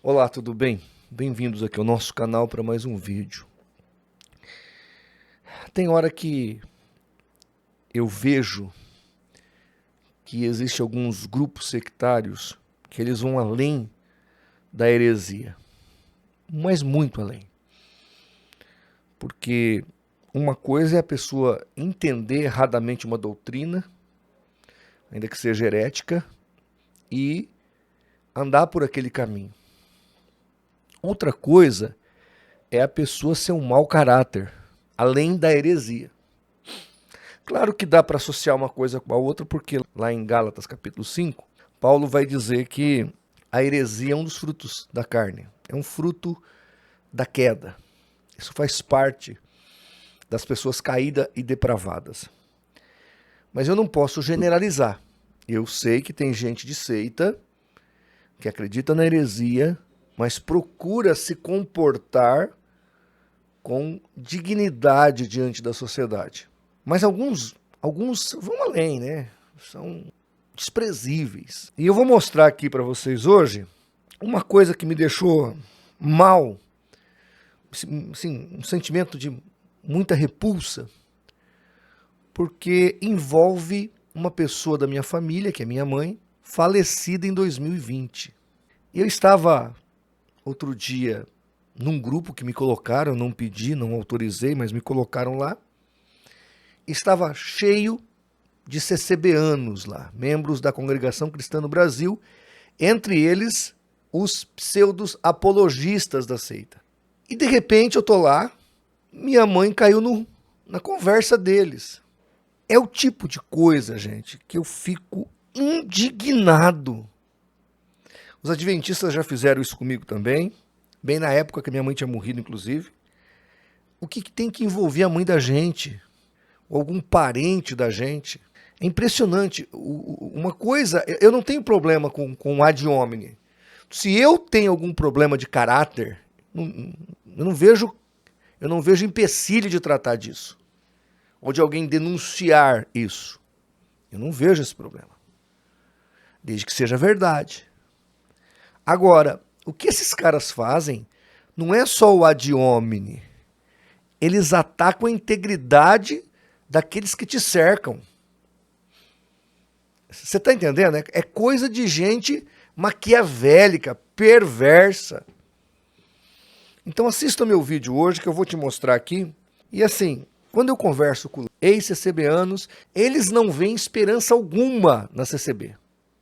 Olá, tudo bem? Bem-vindos aqui ao nosso canal para mais um vídeo. Tem hora que eu vejo que existem alguns grupos sectários que eles vão além da heresia, mas muito além. Porque uma coisa é a pessoa entender erradamente uma doutrina, ainda que seja herética, e andar por aquele caminho. Outra coisa é a pessoa ser um mau caráter, além da heresia. Claro que dá para associar uma coisa com a outra, porque lá em Gálatas capítulo 5, Paulo vai dizer que a heresia é um dos frutos da carne, é um fruto da queda. Isso faz parte das pessoas caídas e depravadas. Mas eu não posso generalizar. Eu sei que tem gente de seita que acredita na heresia, mas procura se comportar com dignidade diante da sociedade. Mas alguns vão além, né? São desprezíveis. E eu vou mostrar aqui para vocês hoje uma coisa que me deixou mal, assim, um sentimento de muita repulsa, porque envolve uma pessoa da minha família, que é minha mãe, falecida em 2020. Eu estava outro dia num grupo que me colocaram, não pedi, não autorizei, mas me colocaram lá. Estava cheio de CCBanos lá, membros da Congregação Cristã no Brasil, entre eles os pseudos apologistas da seita. E de repente eu tô lá, minha mãe caiu na conversa deles. É o tipo de coisa, gente, que eu fico indignado. Os adventistas já fizeram isso comigo também, bem na época que minha mãe tinha morrido, inclusive. O que tem que envolver a mãe da gente? Ou algum parente da gente? É impressionante. Uma coisa, eu não tenho problema com ad hominem. Se eu tenho algum problema de caráter, eu não vejo empecilho de tratar disso. Ou de alguém denunciar isso. Eu não vejo esse problema. Desde que seja verdade. Agora, o que esses caras fazem não é só o ad hominem. Eles atacam a integridade daqueles que te cercam. Você está entendendo? É coisa de gente maquiavélica, perversa. Então assista meu vídeo hoje que eu vou te mostrar aqui. E assim, quando eu converso com ex-CCBanos, eles não veem esperança alguma na CCB.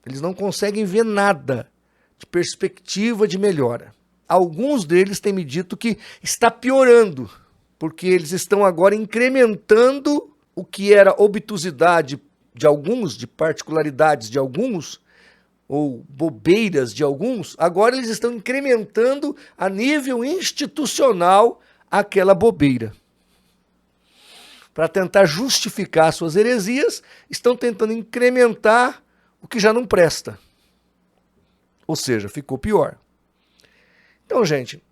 Eles não conseguem ver nada de perspectiva de melhora. Alguns deles têm me dito que está piorando, porque eles estão agora incrementando o que era obtusidade de alguns, de particularidades de alguns, ou bobeiras de alguns, agora eles estão incrementando a nível institucional aquela bobeira. Para tentar justificar suas heresias, estão tentando incrementar o que já não presta. Ou seja, ficou pior. Então, gente,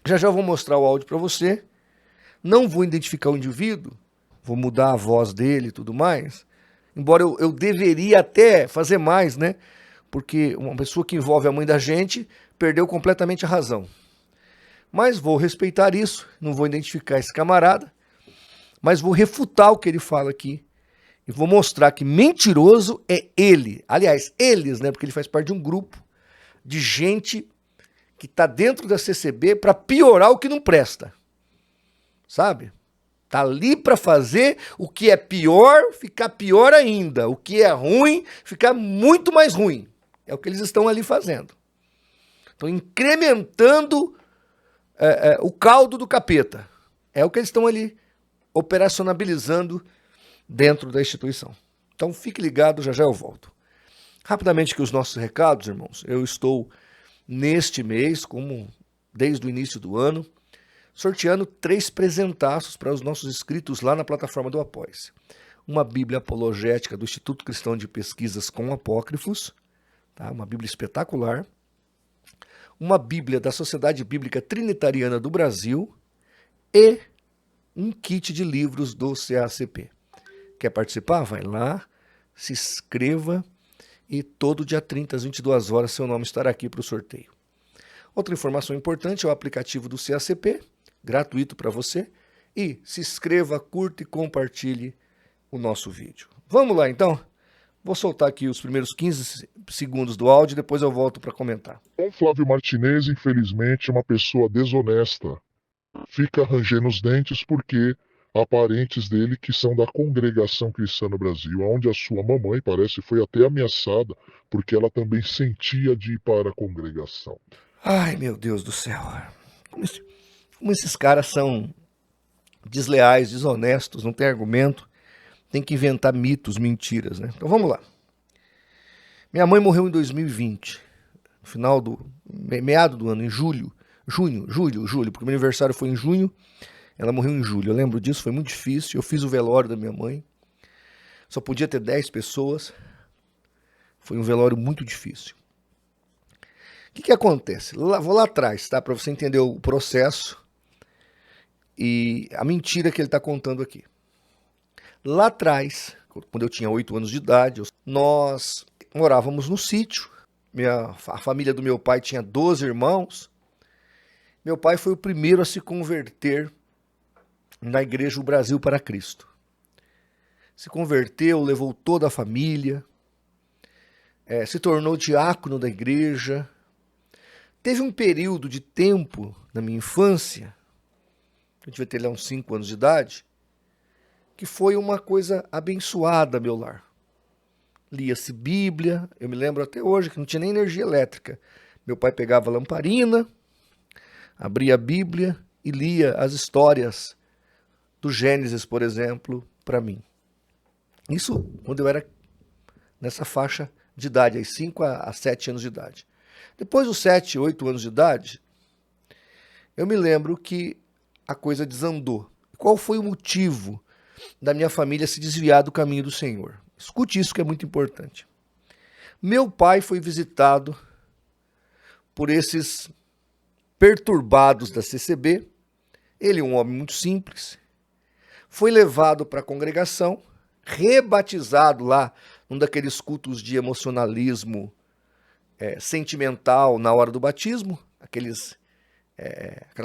já vou mostrar o áudio para você. Não vou identificar o indivíduo, vou mudar a voz dele e tudo mais. Embora eu deveria até fazer mais, né? Porque uma pessoa que envolve a mãe da gente perdeu completamente a razão. Mas vou respeitar isso, não vou identificar esse camarada, mas vou refutar o que ele fala aqui. E vou mostrar que mentiroso é ele. Aliás, eles, né? Porque ele faz parte de um grupo de gente que está dentro da CCB para piorar o que não presta. Sabe? Tá ali para fazer o que é pior ficar pior ainda. O que é ruim ficar muito mais ruim. É o que eles estão ali fazendo. Estão incrementando o caldo do capeta. É o que eles estão ali operacionalizando dentro da instituição. Então fique ligado, já eu volto. Rapidamente aqui os nossos recados, irmãos. Eu estou neste mês, como desde o início do ano, sorteando 3 presentaços para os nossos inscritos lá na plataforma do Apoia-se. Uma Bíblia apologética do Instituto Cristão de Pesquisas com Apócrifos, tá? Uma Bíblia espetacular. Uma Bíblia da Sociedade Bíblica Trinitariana do Brasil e um kit de livros do CACP. Quer participar? Vai lá, se inscreva e todo dia 30 às 22 horas seu nome estará aqui para o sorteio. Outra informação importante é o aplicativo do CACP, gratuito para você. E se inscreva, curta e compartilhe o nosso vídeo. Vamos lá então? Vou soltar aqui os primeiros 15 segundos do áudio e depois eu volto para comentar. O Flávio Martinez, infelizmente, é uma pessoa desonesta. Fica rangendo os dentes porque há parentes dele que são da Congregação Cristã no Brasil, onde a sua mamãe, parece, foi até ameaçada porque ela também sentia de ir para a congregação. Ai, meu Deus do céu. Como esses caras são desleais, desonestos, não tem argumento, tem que inventar mitos, mentiras, né? Então vamos lá. Minha mãe morreu em 2020, no final do meado do ano, em julho, porque meu aniversário foi em junho, ela morreu em julho. Eu lembro disso, foi muito difícil. Eu fiz o velório da minha mãe, só podia ter 10 pessoas. Foi um velório muito difícil. O que acontece? Vou lá atrás, tá? Para você entender o processo e a mentira que ele está contando aqui. Lá atrás, quando eu tinha 8 anos de idade, nós morávamos no sítio. A família do meu pai tinha 12 irmãos. Meu pai foi o primeiro a se converter na igreja O Brasil para Cristo. Se converteu, levou toda a família, se tornou diácono da igreja. Teve um período de tempo na minha infância, eu devia ter lá uns 5 anos de idade, que foi uma coisa abençoada, meu lar. Lia-se Bíblia, eu me lembro até hoje que não tinha nem energia elétrica. Meu pai pegava a lamparina, abria a Bíblia e lia as histórias do Gênesis, por exemplo, para mim. Isso quando eu era nessa faixa de idade, aí 5 a 7 anos de idade. Depois dos 7, 8 anos de idade, eu me lembro que a coisa desandou. Qual foi o motivo da minha família se desviar do caminho do Senhor? Escute isso que é muito importante. Meu pai foi visitado por esses perturbados da CCB. Ele, um homem muito simples, foi levado para a congregação, rebatizado lá num daqueles cultos de emocionalismo sentimental na hora do batismo, aquelas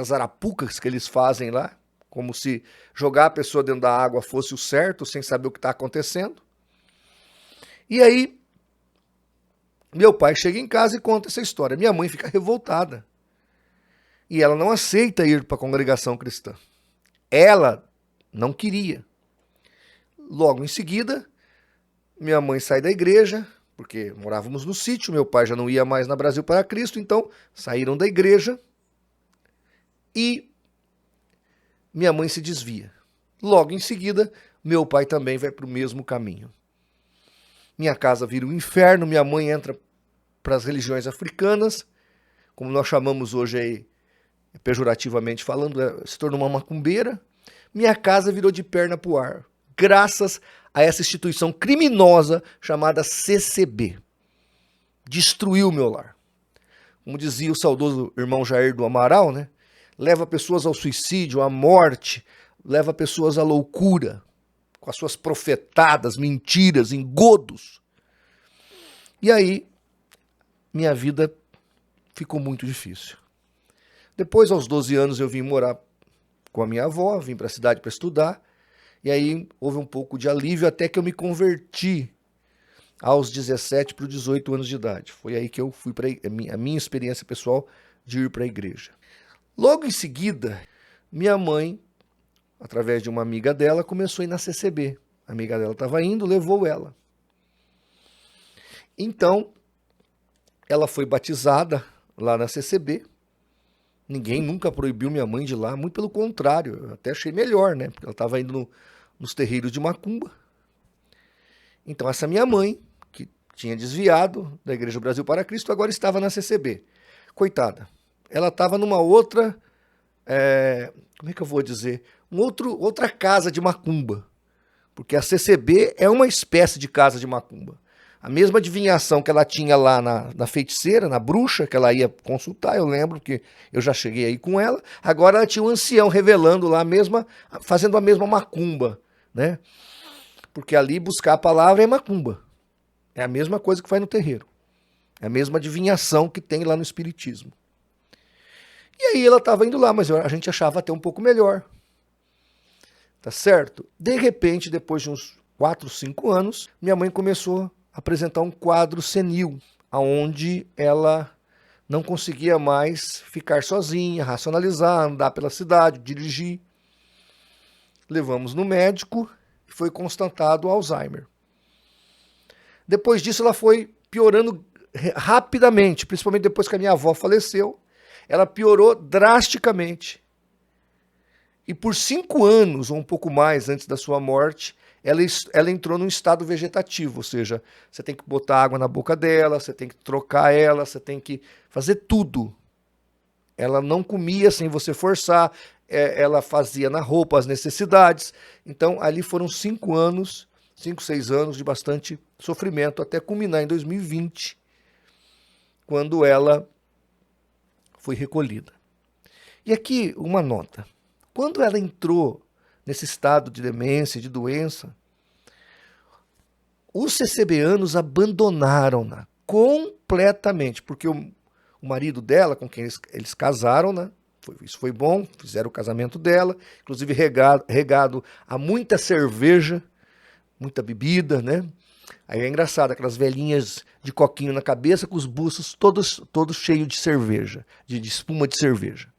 arapucas que eles fazem lá, como se jogar a pessoa dentro da água fosse o certo, sem saber o que está acontecendo. E aí, meu pai chega em casa e conta essa história. Minha mãe fica revoltada. E ela não aceita ir para a congregação cristã. Ela não queria. Logo em seguida, minha mãe sai da igreja, porque morávamos no sítio, meu pai já não ia mais na Brasil para Cristo, então saíram da igreja e minha mãe se desvia. Logo em seguida, meu pai também vai para o mesmo caminho. Minha casa vira um inferno, minha mãe entra para as religiões africanas, como nós chamamos hoje aí, pejorativamente falando, se tornou uma macumbeira. Minha casa virou de perna para o ar, graças a essa instituição criminosa chamada CCB. Destruiu o meu lar. Como dizia o saudoso irmão Jair do Amaral, né? Leva pessoas ao suicídio, à morte, leva pessoas à loucura, com as suas profetadas, mentiras, engodos. E aí, minha vida ficou muito difícil. Depois, aos 12 anos, eu vim morar com a minha avó, vim para a cidade para estudar, e aí houve um pouco de alívio até que eu me converti aos 17 para os 18 anos de idade. Foi aí que eu fui para a minha experiência pessoal de ir para a igreja. Logo em seguida, minha mãe, através de uma amiga dela, começou a ir na CCB. A amiga dela estava indo, levou ela. Então, ela foi batizada lá na CCB. Ninguém nunca proibiu minha mãe de ir lá, muito pelo contrário, eu até achei melhor, né? Porque ela estava indo nos terreiros de macumba. Então, essa minha mãe, que tinha desviado da Igreja Brasil para Cristo, agora estava na CCB. Coitada, ela estava numa outra, como é que eu vou dizer? Outra casa de macumba. Porque a CCB é uma espécie de casa de macumba. A mesma adivinhação que ela tinha lá na feiticeira, na bruxa, que ela ia consultar, eu lembro que eu já cheguei aí com ela, agora ela tinha um ancião revelando lá fazendo a mesma macumba, né? Porque ali buscar a palavra é macumba. É a mesma coisa que vai no terreiro. É a mesma adivinhação que tem lá no espiritismo. E aí ela estava indo lá, mas a gente achava até um pouco melhor. Tá certo? De repente, depois de uns 4, 5 anos, minha mãe começou a apresentar um quadro senil, onde ela não conseguia mais ficar sozinha, racionalizar, andar pela cidade, dirigir. Levamos no médico e foi constatado o Alzheimer. Depois disso, ela foi piorando rapidamente, principalmente depois que a minha avó faleceu. Ela piorou drasticamente. E por 5 anos, ou um pouco mais antes da sua morte, ela entrou num estado vegetativo, ou seja, você tem que botar água na boca dela, você tem que trocar ela, você tem que fazer tudo. Ela não comia sem você forçar, ela fazia na roupa as necessidades. Então, ali foram 5 anos, 5, 6 anos de bastante sofrimento, até culminar em 2020, quando ela foi recolhida. E aqui uma nota. Quando ela entrou nesse estado de demência, de doença, os CCBanos abandonaram-na completamente, porque o marido dela, com quem eles casaram, né? Isso foi bom, fizeram o casamento dela, inclusive regado a muita cerveja, muita bebida, né? Aí é engraçado, aquelas velhinhas de coquinho na cabeça com os buços todos cheios de cerveja, de espuma de cerveja.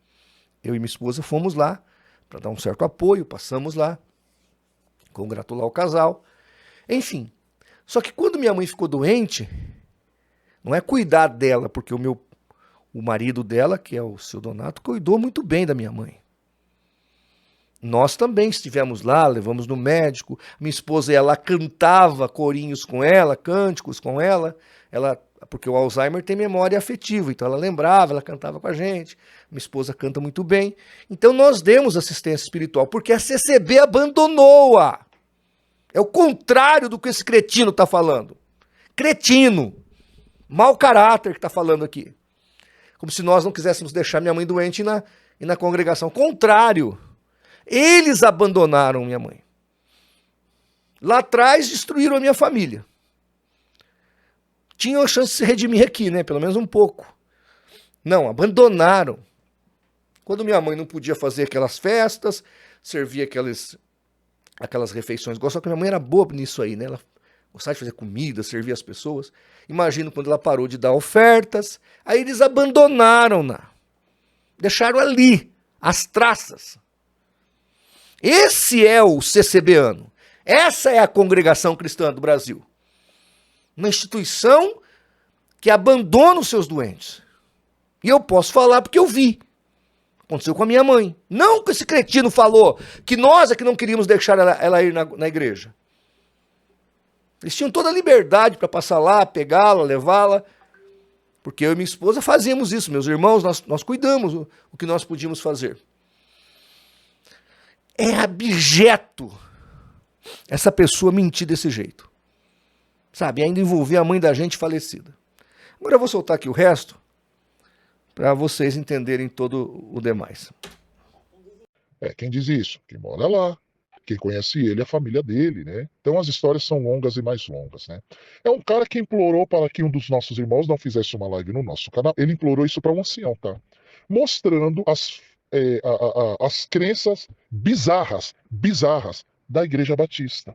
Eu e minha esposa fomos lá para dar um certo apoio, passamos lá, congratular o casal, enfim. Só que quando minha mãe ficou doente, não é cuidar dela, porque o marido dela, que é o seu Donato, cuidou muito bem da minha mãe. Nós também estivemos lá, levamos no médico, minha esposa ia lá, cantava corinhos com ela, cânticos com ela, porque o Alzheimer tem memória afetiva, então ela lembrava, ela cantava com a gente, minha esposa canta muito bem, então nós demos assistência espiritual, porque a CCB abandonou-a. É o contrário do que esse cretino está falando. Cretino, mau caráter que está falando aqui. Como se nós não quiséssemos deixar minha mãe doente e na congregação. Contrário. Eles abandonaram minha mãe. Lá atrás destruíram a minha família. Tinham a chance de se redimir aqui, né? Pelo menos um pouco. Não, abandonaram. Quando minha mãe não podia fazer aquelas festas, servia aquelas refeições. Gostava que minha mãe era boa nisso aí, né? Ela gostava de fazer comida, servir as pessoas. Imagino quando ela parou de dar ofertas. Aí eles abandonaram-na. Deixaram ali as traças. Esse é o CCBano. Essa é a Congregação Cristã do Brasil. Uma instituição que abandona os seus doentes. E eu posso falar porque eu vi. Aconteceu com a minha mãe. Não que esse cretino falou que nós é que não queríamos deixar ela ir na igreja. Eles tinham toda a liberdade para passar lá, pegá-la, levá-la. Porque eu e minha esposa fazíamos isso. Meus irmãos, nós cuidamos o que nós podíamos fazer. É abjeto essa pessoa mentir desse jeito. Sabe, ainda envolver a mãe da gente falecida. Agora eu vou soltar aqui o resto para vocês entenderem todo o demais. Quem diz isso? Quem mora lá. Quem conhece ele é a família dele, né? Então as histórias são longas e mais longas, né? É um cara que implorou para que um dos nossos irmãos não fizesse uma live no nosso canal. Ele implorou isso para um ancião, tá? Mostrando as crenças bizarras da Igreja Batista.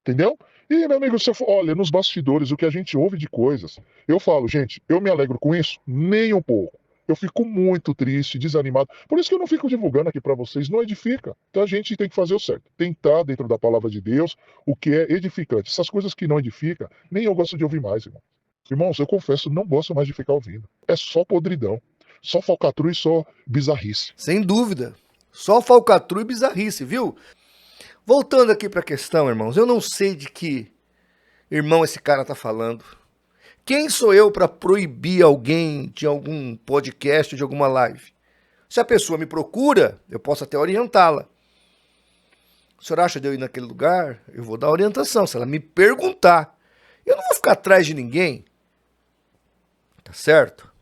Entendeu? E, meu amigo, se eu for, olha, nos bastidores, o que a gente ouve de coisas, eu falo, gente, eu me alegro com isso? Nem um pouco. Eu fico muito triste, desanimado. Por isso que eu não fico divulgando aqui para vocês, não edifica. Então a gente tem que fazer o certo. Tentar dentro da palavra de Deus o que é edificante. Essas coisas que não edificam, nem eu gosto de ouvir mais, irmão. Irmãos, eu confesso, não gosto mais de ficar ouvindo. É só podridão. Só falcatrua e só bizarrice. Sem dúvida. Só falcatrua e bizarrice, viu? Voltando aqui para a questão, irmãos, eu não sei de que irmão esse cara tá falando. Quem sou eu para proibir alguém de algum podcast, de alguma live? Se a pessoa me procura, eu posso até orientá-la. O senhor acha de eu ir naquele lugar? Eu vou dar orientação, se ela me perguntar. Eu não vou ficar atrás de ninguém. Tá certo?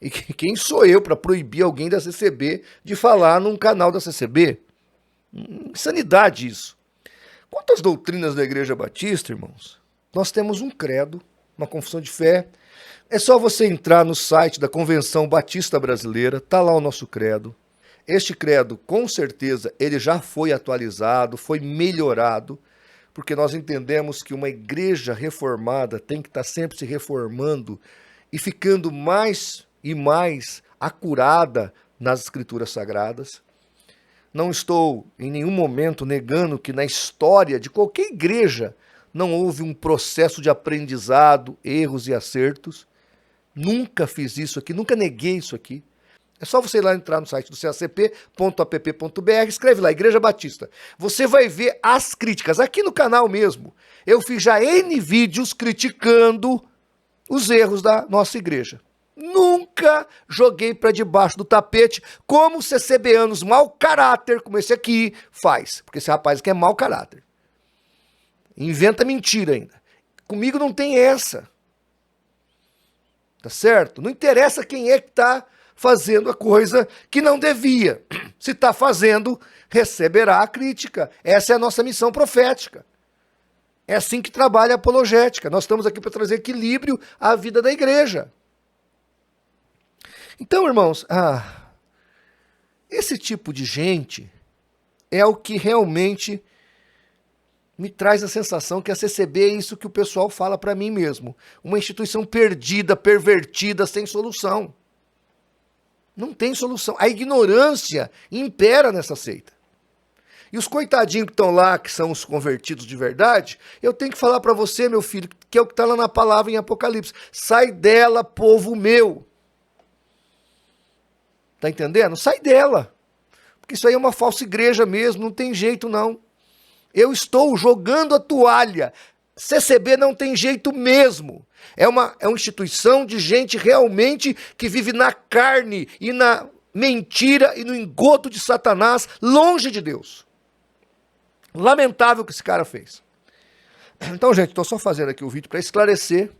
E quem sou eu para proibir alguém da CCB de falar num canal da CCB? Insanidade isso. Quanto às doutrinas da Igreja Batista, irmãos, nós temos um credo, uma confissão de fé. É só você entrar no site da Convenção Batista Brasileira, tá lá o nosso credo. Este credo, com certeza, ele já foi atualizado, foi melhorado, porque nós entendemos que uma igreja reformada tem que estar sempre se reformando e ficando mais e mais acurada nas Escrituras Sagradas. Não estou em nenhum momento negando que na história de qualquer igreja não houve um processo de aprendizado, erros e acertos. Nunca fiz isso aqui, nunca neguei isso aqui. É só você ir lá entrar no site do cacp.app.br, escreve lá, Igreja Batista. Você vai ver as críticas. Aqui no canal mesmo, eu fiz já N vídeos criticando os erros da nossa igreja. Nunca joguei para debaixo do tapete, como CCBanos mau caráter, como esse aqui, faz. Porque esse rapaz aqui é mau caráter. Inventa mentira ainda. Comigo não tem essa. Tá certo? Não interessa quem é que está fazendo a coisa que não devia. Se está fazendo, receberá a crítica. Essa é a nossa missão profética. É assim que trabalha a apologética. Nós estamos aqui para trazer equilíbrio à vida da igreja. Então, irmãos, esse tipo de gente é o que realmente me traz a sensação que a CCB é isso que o pessoal fala para mim mesmo. Uma instituição perdida, pervertida, sem solução. Não tem solução. A ignorância impera nessa seita. E os coitadinhos que estão lá, que são os convertidos de verdade, eu tenho que falar para você, meu filho, que é o que está lá na palavra em Apocalipse. Sai dela, povo meu. Tá entendendo? Sai dela. Porque isso aí é uma falsa igreja mesmo, não tem jeito não. Eu estou jogando a toalha. CCB não tem jeito mesmo. É uma instituição de gente realmente que vive na carne e na mentira e no engodo de Satanás, longe de Deus. Lamentável o que esse cara fez. Então, gente, estou só fazendo aqui o vídeo para esclarecer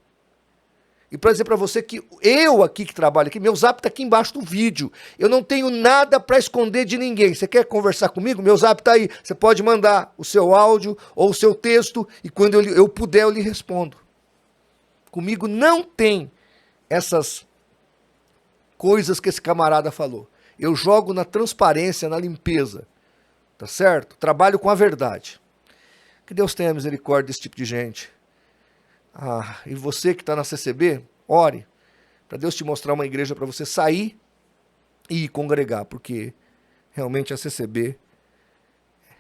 e para dizer para você que eu aqui que trabalho aqui, meu zap está aqui embaixo do vídeo. Eu não tenho nada para esconder de ninguém. Você quer conversar comigo? Meu zap está aí. Você pode mandar o seu áudio ou o seu texto e quando eu puder eu lhe respondo. Comigo não tem essas coisas que esse camarada falou. Eu jogo na transparência, na limpeza. Tá certo? Trabalho com a verdade. Que Deus tenha misericórdia desse tipo de gente. E você que está na CCB, ore para Deus te mostrar uma igreja para você sair e congregar, porque realmente a CCB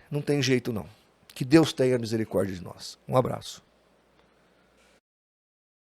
não tem jeito não. Que Deus tenha misericórdia de nós. Um abraço.